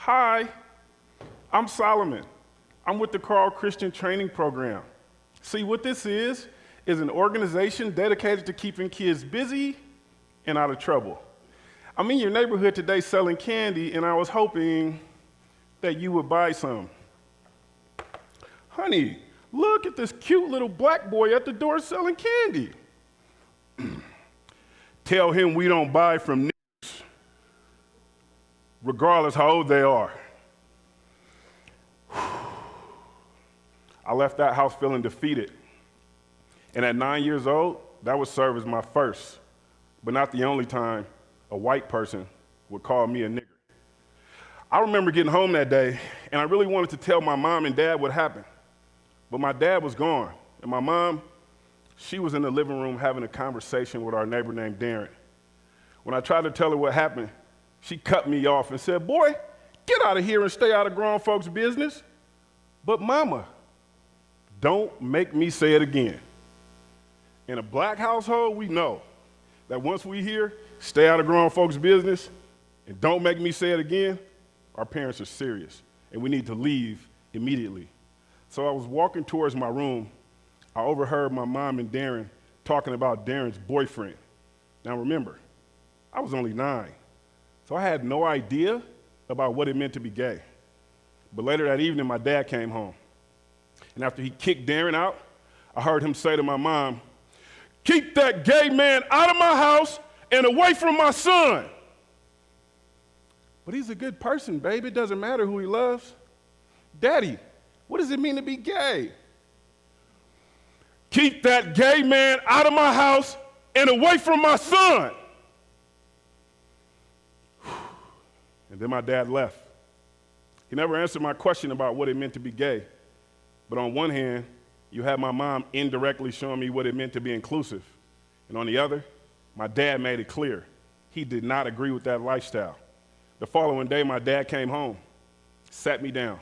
Hi, I'm Solomon. I'm with the Carl Christian Training Program. See, what this is an organization dedicated to keeping kids busy and out of trouble. I'm in your neighborhood today selling candy, and I was hoping that you would buy some. Honey, look at this cute little black boy at the door selling candy. Tell him we don't buy from niggas, regardless how old they are. I left that house feeling defeated. And at 9 years old, that would serve as my first, but not the only time a white person would call me a nigger. I remember getting home that day, and I really wanted to tell my mom and dad what happened. But my dad was gone, and my mom, she was in the living room having a conversation with our neighbor named Darren. When I tried to tell her what happened, she cut me off and said, "Boy, get out of here and stay out of grown folks' business." But Mama, don't make me say it again. In a black household, we know that once we hear, "Stay out of grown folks' business," and "don't make me say it again," our parents are serious, and we need to leave immediately. So I was walking towards my room. I overheard my mom and Darren talking about Darren's boyfriend. Now remember, I was only 9, so I had no idea about what it meant to be gay. But later that evening, my dad came home. And after he kicked Darren out, I heard him say to my mom, "Keep that gay man out of my house and away from my son." "But he's a good person, baby. It doesn't matter who he loves." "Daddy, what does it mean to be gay?" "Keep that gay man out of my house and away from my son." And then my dad left. He never answered my question about what it meant to be gay. But on one hand, you had my mom indirectly showing me what it meant to be inclusive. And on the other, my dad made it clear he did not agree with that lifestyle. The following day, my dad came home, sat me down,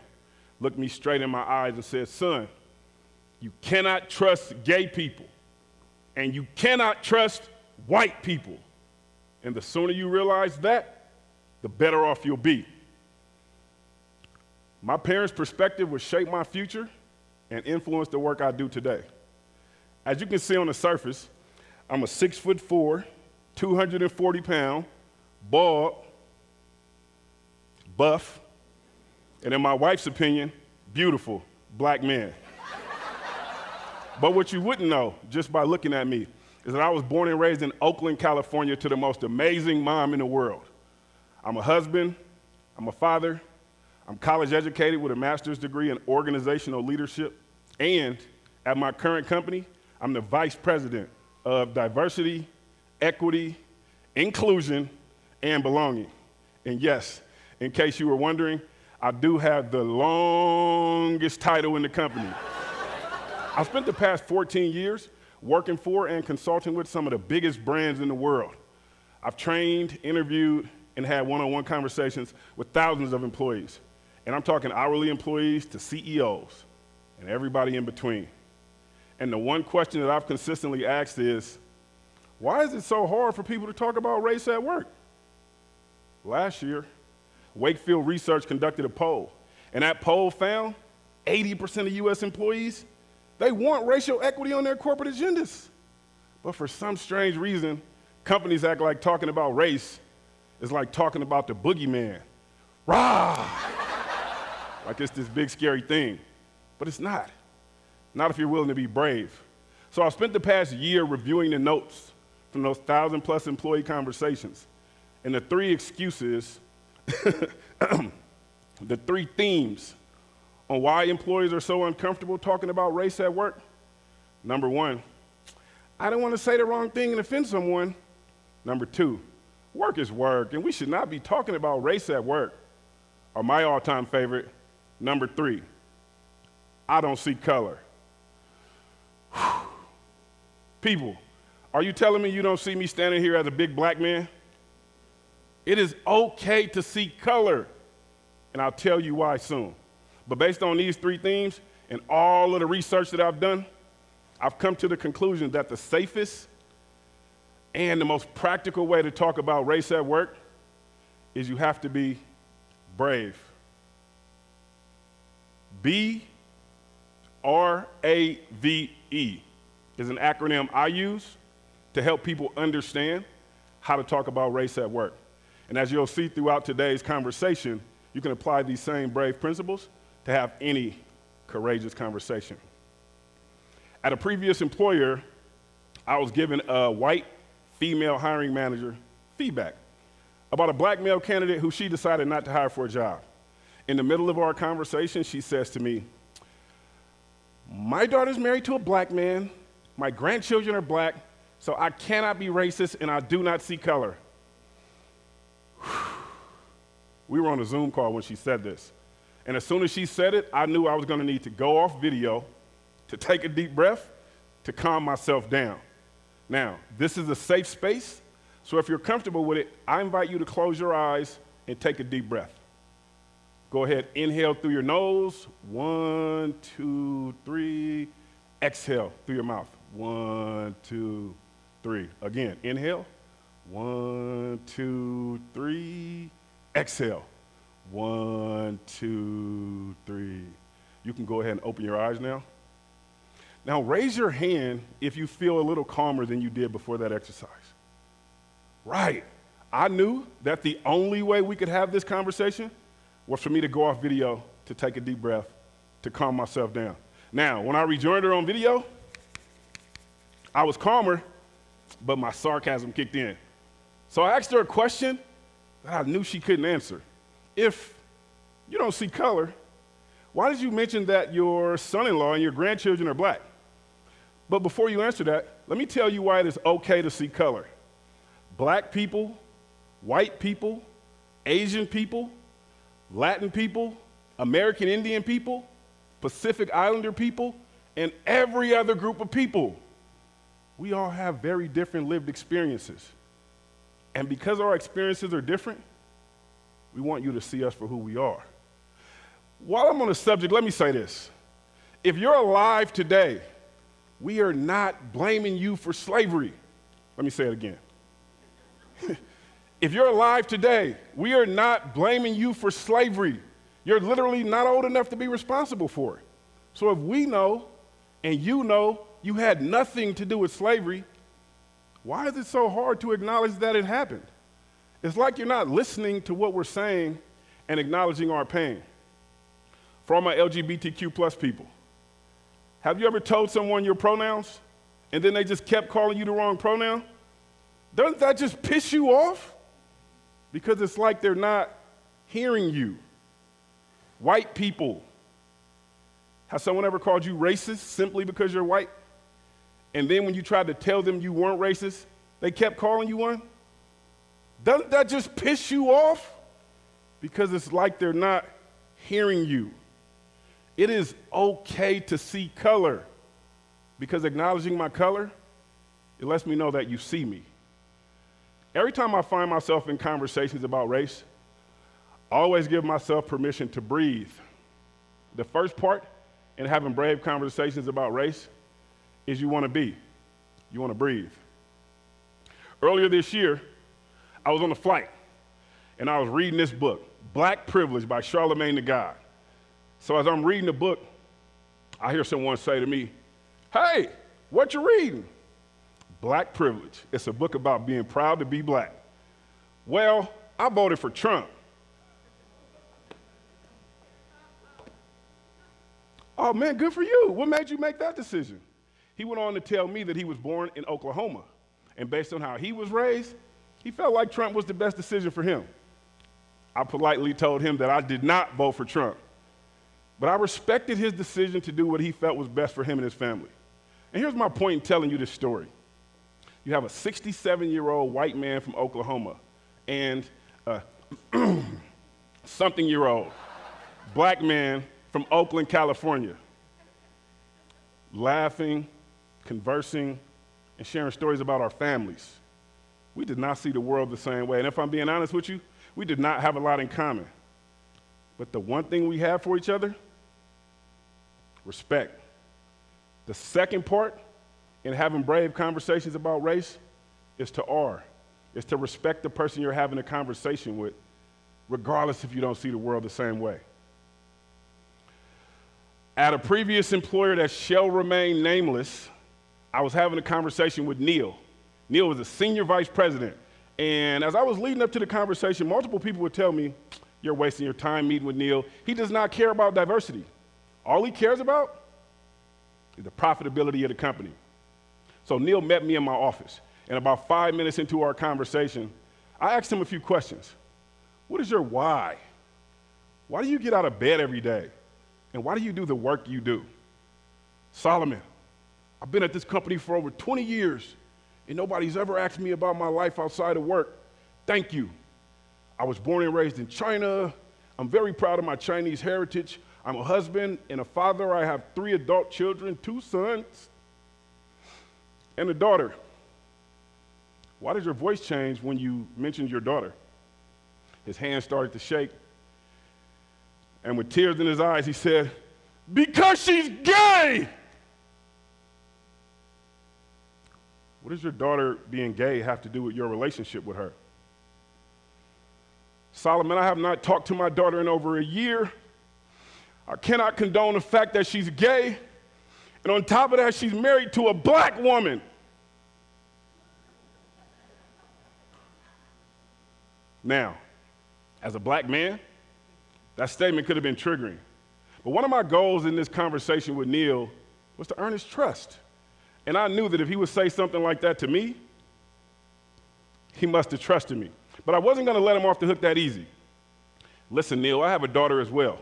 looked me straight in my eyes and said, "Son, you cannot trust gay people, and you cannot trust white people. And the sooner you realize that, the better off you'll be." My parents' perspective would shape my future and influence the work I do today. As you can see on the surface, I'm a 6'4", 240-pound, bald, buff, and in my wife's opinion, beautiful black man. But what you wouldn't know, just by looking at me, is that I was born and raised in Oakland, California, to the most amazing mom in the world. I'm a husband, I'm a father, I'm college educated with a master's degree in organizational leadership, and at my current company, I'm the vice president of diversity, equity, inclusion, and belonging. And yes, in case you were wondering, I do have the longest title in the company. I spent the past 14 years working for and consulting with some of the biggest brands in the world. I've trained, interviewed, and had one-on-one conversations with thousands of employees. And I'm talking hourly employees to CEOs and everybody in between. And the one question that I've consistently asked is, why is it so hard for people to talk about race at work? Last year, Wakefield Research conducted a poll, and that poll found 80% of US employees, they want racial equity on their corporate agendas. But for some strange reason, companies act like talking about race is like talking about the boogeyman. Rah! Like it's this big scary thing. But it's not. Not if you're willing to be brave. So I've spent the past year reviewing the notes from those 1,000+ employee conversations. And the 3 excuses, the 3 themes on why employees are so uncomfortable talking about race at work. Number 1, I don't want to say the wrong thing and offend someone. Number 2, work is work, and we should not be talking about race at work. Or my all-time favorite, number 3, I don't see color. People, are you telling me you don't see me standing here as a big black man? It is okay to see color, and I'll tell you why soon. But based on these 3 themes and all of the research that I've done, I've come to the conclusion that the safest and the most practical way to talk about race at work is you have to be brave. B.R.A.V.E is an acronym I use to help people understand how to talk about race at work. And as you'll see throughout today's conversation, you can apply these same BRAVE principles to have any courageous conversation. At a previous employer, I was given a white female hiring manager feedback about a black male candidate who she decided not to hire for a job. In the middle of our conversation, she says to me, "My daughter's married to a black man, my grandchildren are black, so I cannot be racist and I do not see color." We were on a Zoom call when she said this. And as soon as she said it, I knew I was gonna need to go off video, to take a deep breath, to calm myself down. Now, this is a safe space, so if you're comfortable with it, I invite you to close your eyes and take a deep breath. Go ahead, inhale through your nose, 1, 2, 3. Exhale through your mouth, 1, 2, 3. Again, inhale, 1, 2, 3. Exhale, 1, 2, 3. You can go ahead and open your eyes now. Now raise your hand if you feel a little calmer than you did before that exercise. Right, I knew that the only way we could have this conversation was for me to go off video, to take a deep breath, to calm myself down. Now, when I rejoined her on video, I was calmer, but my sarcasm kicked in. So I asked her a question that I knew she couldn't answer. If you don't see color, why did you mention that your son-in-law and your grandchildren are black? But before you answer that, let me tell you why it is okay to see color. Black people, white people, Asian people, Latin people, American Indian people, Pacific Islander people, and every other group of people. We all have very different lived experiences. And because our experiences are different, we want you to see us for who we are. While I'm on the subject, let me say this. If you're alive today, we are not blaming you for slavery. Let me say it again. If you're alive today, we are not blaming you for slavery. You're literally not old enough to be responsible for it. So if we know, and you know, you had nothing to do with slavery, why is it so hard to acknowledge that it happened? It's like you're not listening to what we're saying and acknowledging our pain. For all my LGBTQ plus people, have you ever told someone your pronouns and then they just kept calling you the wrong pronoun? Doesn't that just piss you off? Because it's like they're not hearing you. White people, has someone ever called you racist simply because you're white? And then when you tried to tell them you weren't racist, they kept calling you one? Doesn't that just piss you off? Because it's like they're not hearing you. It is okay to see color, because acknowledging my color, it lets me know that you see me. Every time I find myself in conversations about race, I always give myself permission to breathe. The first part in having brave conversations about race is you want to be. You want to breathe. Earlier this year, I was on a flight, and I was reading this book, Black Privilege by Charlemagne the God. So as I'm reading the book, I hear someone say to me, "Hey, what you reading?" Black Privilege. It's a book about being proud to be black. Well, I voted for Trump. Oh man, good for you. What made you make that decision? He went on to tell me that he was born in Oklahoma, and based on how he was raised, he felt like Trump was the best decision for him. I politely told him that I did not vote for Trump, but I respected his decision to do what he felt was best for him and his family. And here's my point in telling you this story. You have a 67-year-old white man from Oklahoma and a something-year-old black man from Oakland, California, laughing, conversing, and sharing stories about our families. We did not see the world the same way. And if I'm being honest with you, we did not have a lot in common. But the one thing we have for each other, respect. The second part in having brave conversations about race is to R. It's to respect the person you're having a conversation with, regardless if you don't see the world the same way. At a previous employer that shall remain nameless, I was having a conversation with Neil. Neil was a senior vice president. And as I was leading up to the conversation, multiple people would tell me, you're wasting your time meeting with Neil. He does not care about diversity. All he cares about is the profitability of the company. So Neil met me in my office. And about 5 minutes into our conversation, I asked him a few questions. What is your why? Why do you get out of bed every day? And why do you do the work you do? Solomon, I've been at this company for over 20 years, and nobody's ever asked me about my life outside of work. Thank you. I was born and raised in China. I'm very proud of my Chinese heritage. I'm a husband and a father. I have 3 adult children, 2 sons, and a daughter. Why did your voice change when you mentioned your daughter? His hand started to shake, and with tears in his eyes, he said, because she's gay! What does your daughter being gay have to do with your relationship with her? Solomon, I have not talked to my daughter in over a year. I cannot condone the fact that she's gay, and on top of that, she's married to a black woman. Now, as a black man, that statement could have been triggering. But one of my goals in this conversation with Neil was to earn his trust. And I knew that if he would say something like that to me, he must have trusted me. But I wasn't going to let him off the hook that easy. Listen, Neil, I have a daughter as well.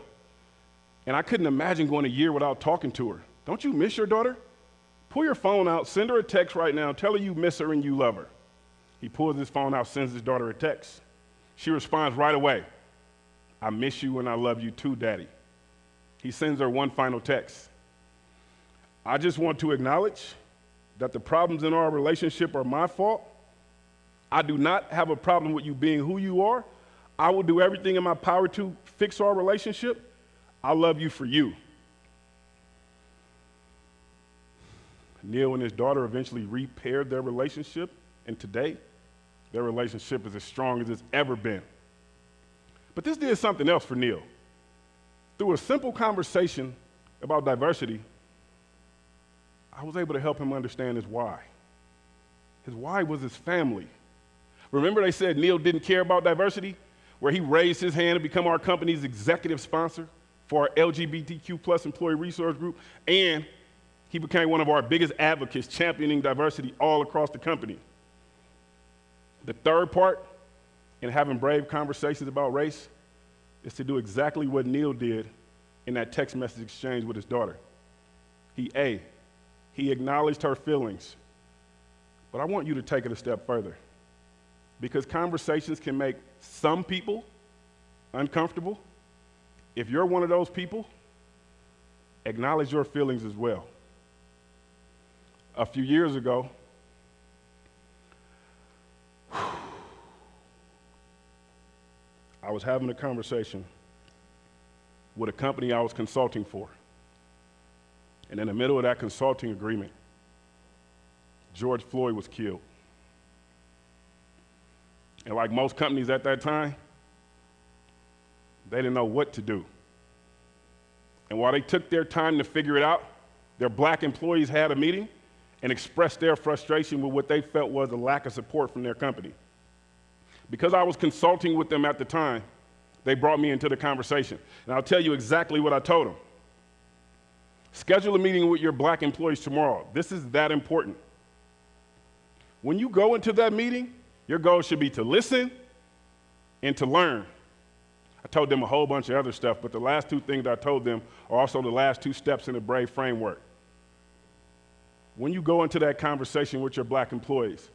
And I couldn't imagine going a year without talking to her. Don't you miss your daughter? Pull your phone out, send her a text right now, tell her you miss her and you love her. He pulls his phone out, sends his daughter a text. She responds right away. I miss you and I love you too, Daddy. He sends her one final text. I just want to acknowledge that the problems in our relationship are my fault. I do not have a problem with you being who you are. I will do everything in my power to fix our relationship. I love you for you. Neil and his daughter eventually repaired their relationship, and today, their relationship is as strong as it's ever been. But this did something else for Neil. Through a simple conversation about diversity, I was able to help him understand his why. His why was his family. Remember they said Neil didn't care about diversity, where he raised his hand to become our company's executive sponsor for our LGBTQ plus employee resource group, and he became one of our biggest advocates championing diversity all across the company. The third part in having brave conversations about race is to do exactly what Neil did in that text message exchange with his daughter. He acknowledged her feelings. But I want you to take it a step further, because conversations can make some people uncomfortable. If you're one of those people, acknowledge your feelings as well. A few years ago, I was having a conversation with a company I was consulting for. And in the middle of that consulting agreement, George Floyd was killed. And like most companies at that time, they didn't know what to do. And while they took their time to figure it out, their black employees had a meeting and expressed their frustration with what they felt was a lack of support from their company. Because I was consulting with them at the time, they brought me into the conversation. And I'll tell you exactly what I told them. Schedule a meeting with your black employees tomorrow. This is that important. When you go into that meeting, your goal should be to listen and to learn. I told them a whole bunch of other stuff, but the last 2 things I told them are also the last 2 steps in the B.R.A.V.E. framework. When you go into that conversation with your black employees,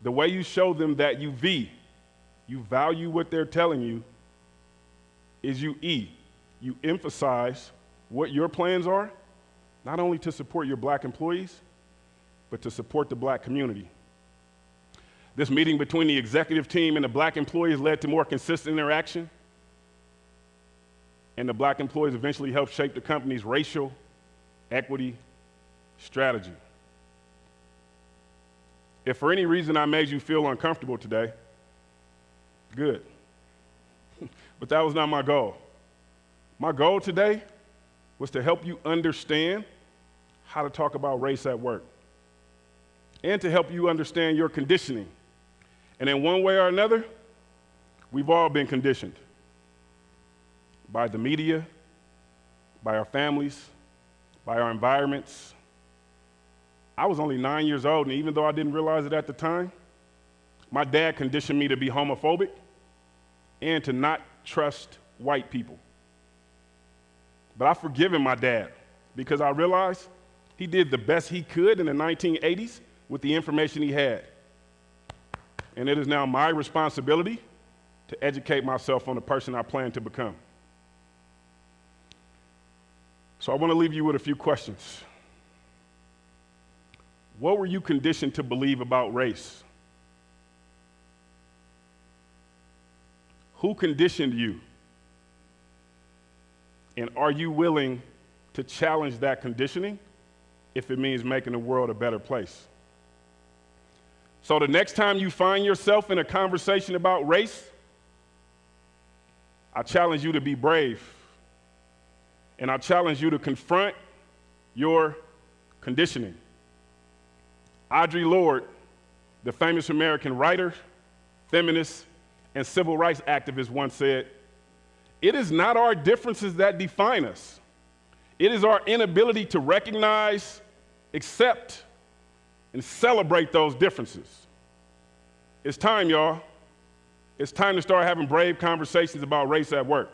the way you show them that you value what they're telling you, is you emphasize what your plans are, not only to support your black employees, but to support the black community. This meeting between the executive team and the black employees led to more consistent interaction, and the black employees eventually helped shape the company's racial equity strategy. If for any reason I made you feel uncomfortable today, good. But that was not my goal. My goal today was to help you understand how to talk about race at work and to help you understand your conditioning. And in one way or another, we've all been conditioned by the media, by our families, by our environments. I was only 9 years old, and even though I didn't realize it at the time, my dad conditioned me to be homophobic and to not trust white people. But I've forgiven my dad because I realized he did the best he could in the 1980s with the information he had. And it is now my responsibility to educate myself on the person I plan to become. So I want to leave you with a few questions. What were you conditioned to believe about race? Who conditioned you? And are you willing to challenge that conditioning if it means making the world a better place? So the next time you find yourself in a conversation about race, I challenge you to be brave. And I challenge you to confront your conditioning. Audre Lorde, the famous American writer, feminist, and civil rights activist, once said, "It is not our differences that define us. It is our inability to recognize, accept, and celebrate those differences." It's time, y'all. It's time to start having brave conversations about race at work.